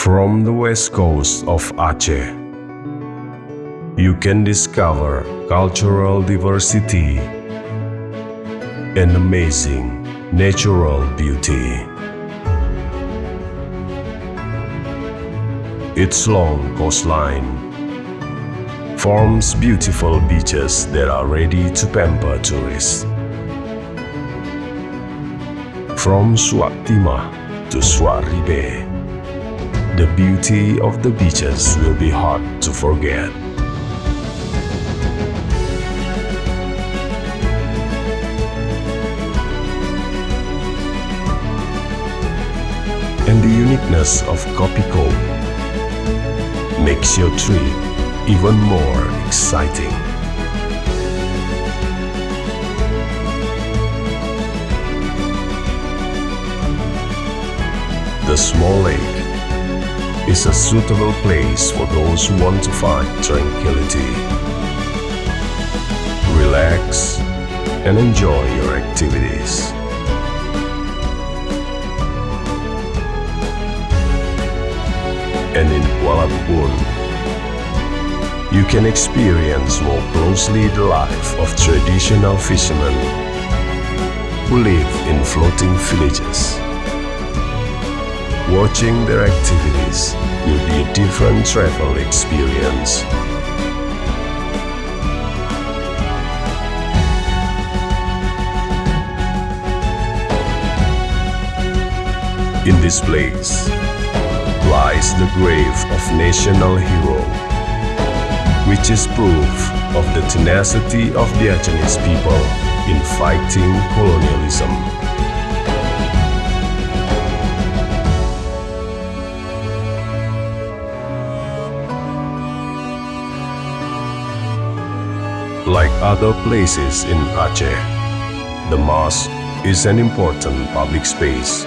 From the west coast of Aceh, you can discover cultural diversity and amazing natural beauty. Its long coastline forms beautiful beaches that are ready to pamper tourists. From Suak Timah to Suak Ribee, the beauty of the beaches will be hard to forget. And the uniqueness of Kopi makes your trip even more exciting. The small lake is a suitable place for those who want to find tranquility, relax, and enjoy your activities. And in Kuala Lumpur, you can experience more closely the life of traditional fishermen who live in floating villages. Watching their activities will be a different travel experience. In this place lies the grave of national hero, which is proof of the tenacity of the Acehese people in fighting colonialism. Like other places in Aceh, the mosque is an important public space,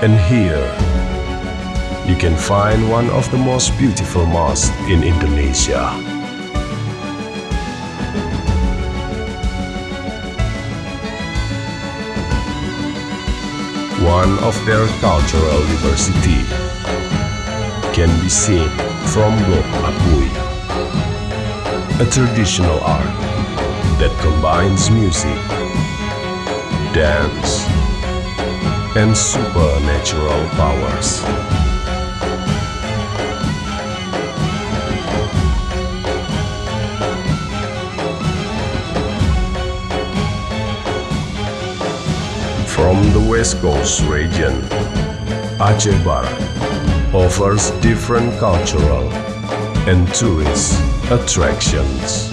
and here you can find one of the most beautiful mosques in Indonesia. One of their cultural diversity can be seen from Blok Apui, a traditional art that combines music, dance, and supernatural powers. From the West Coast region, Aceh Barat offers different cultural and tourist attractions.